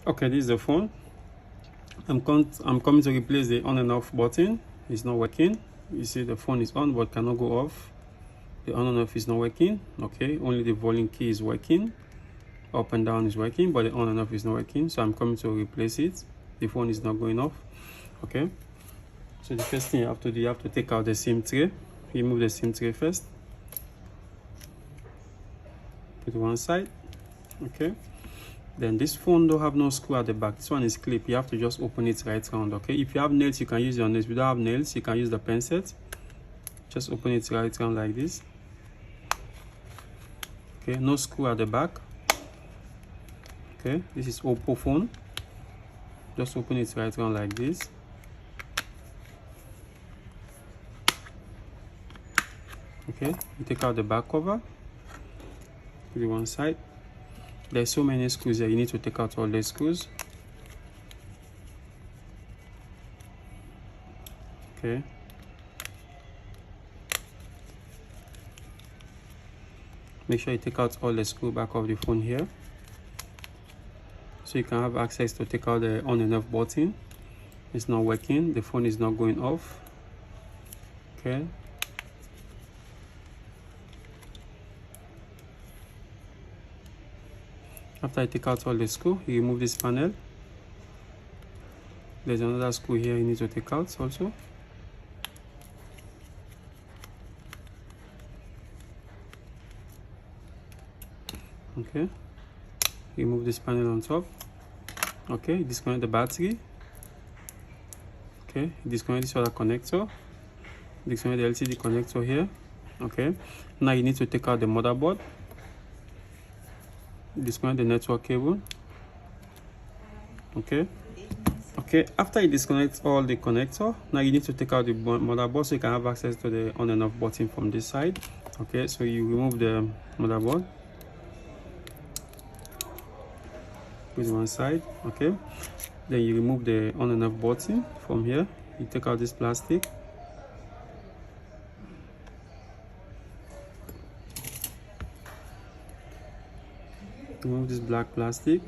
Okay, this is the phone. I'm coming to replace the on and off button. It's not working. You see the phone is on but cannot go off. The on and off is not working. Okay, only the volume key is working. Up and down is working, but the on and off is not working. So I'm coming to replace it. The phone is not going off. Okay, so the first thing you have to do, you have to take out the SIM tray. Remove the SIM tray first. Put one side. Okay, then this phone don't have no screw at the back. This one is clip. You have to just open it right round. Okay, if you have nails, you can use your nails. If you don't have nails, you can use the pen set. Just open it right round like this. Okay, no screw at the back. Okay, this is OPPO phone. Just open it right round like this. Okay, you take out the back cover. Put it one side. There's so many screws here, you need to take out all the screws. Okay. Make sure you take out all the screw back of the phone here, so you can have access to take out the on and off button. It's not working, the phone is not going off. Okay. After I take out all the screw, you remove this panel. There's another screw here you need to take out also. Okay, remove this panel on top. Okay, disconnect the battery. Okay, disconnect this other connector. Disconnect the LCD connector here. Okay, now you need to take out the motherboard. Disconnect the network cable. Okay, after you disconnect all the connector, now you need to take out the motherboard so you can have access to the on and off button from this side. Okay, so you remove the motherboard, put one side. Okay, then you remove the on and off button from here. You take out this plastic. Remove this black plastic.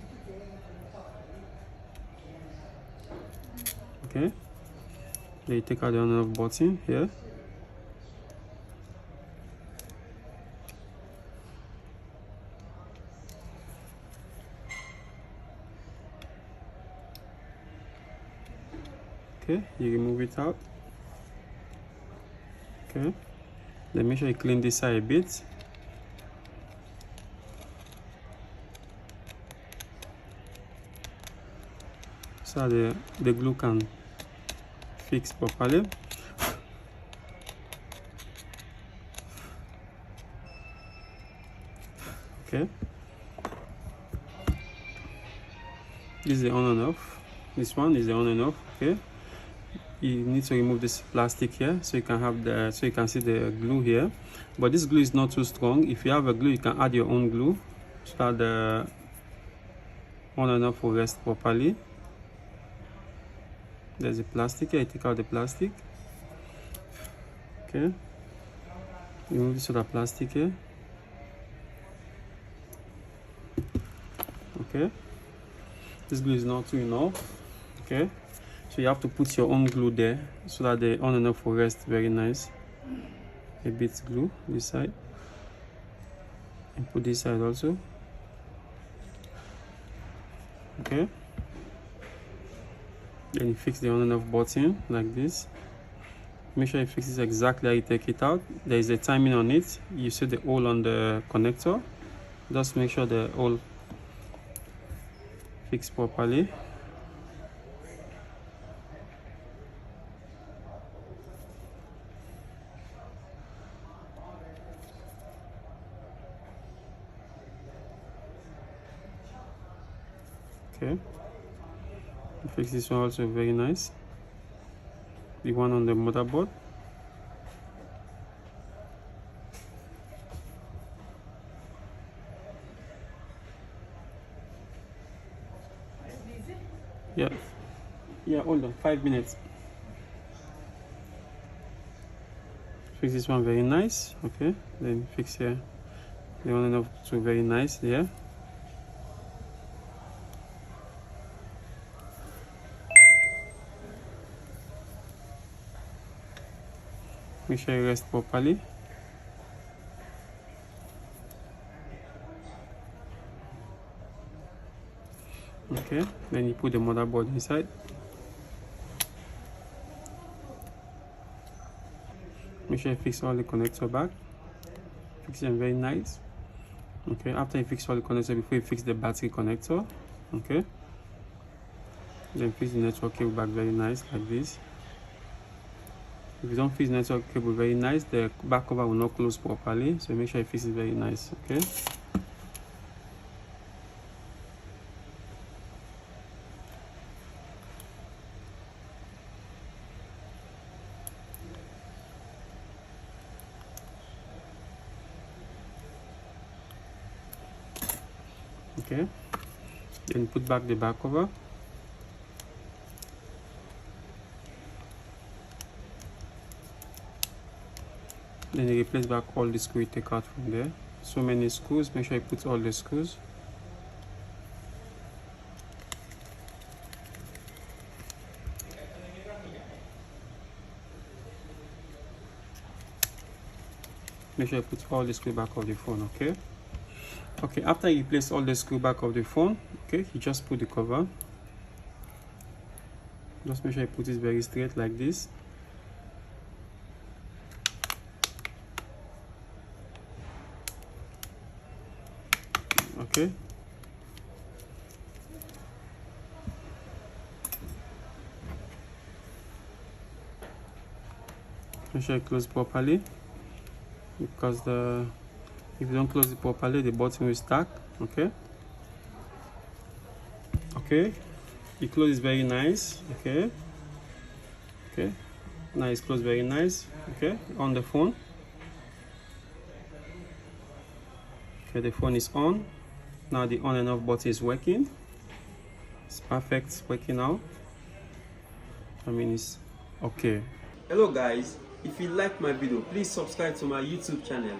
Okay, then you take out the on and off button here. Okay, you remove it out. Okay, then make sure you clean this side a bit. So the glue can fix properly. Okay, this is the on and off. This one is the on and off. Okay, you need to remove this plastic here so you can have so you can see the glue here, but this glue is not too strong. If you have a glue, you can add your own glue so that the on and off will rest properly. There's a plastic here. I take out the plastic. Okay, remove this other plastic here. Okay, this glue is not too enough. Okay, so you have to put your own glue there so that the on and off will rest very nice. A bit glue this side and put this side also. Okay, then you fix the on and off button like this. Make sure you fix it exactly how you take it out. There is a timing on it. You see the hole on the connector. Just make sure the hole fixed properly. Okay, fix this one also very nice. The one on the motherboard. Yeah, hold on, 5 minutes. Fix this one very nice. Okay, then fix here the one and off two very nice there. Make sure you rest properly. Okay, then you put the motherboard inside. Make sure you fix all the connector back. Fix them very nice. Okay, after you fix all the connector, before you fix the battery connector, okay, then fix the network cable back very nice like this. If you don't fix the network cable very nice, the back cover will not close properly, so make sure you fix it very nice. Okay, okay, then put back the back cover. Then you replace back all the screws you take out from there. So many screws, make sure you put all the screws. Make sure you put all the screws back of the phone, okay? Okay, after you place all the screws back of the phone, okay, you just put the cover. Just make sure you put it very straight like this. Okay. Make sure you close properly, because if you don't close it properly, the button will stuck. Okay. Okay. You close it very nice. Okay. Okay. Now it's closed very nice. Okay. On the phone. Okay. The phone is on. Now the on and off button is working. It's perfect. It's working now. I mean, it's okay. Hello guys. If you like my video, please subscribe to my YouTube channel.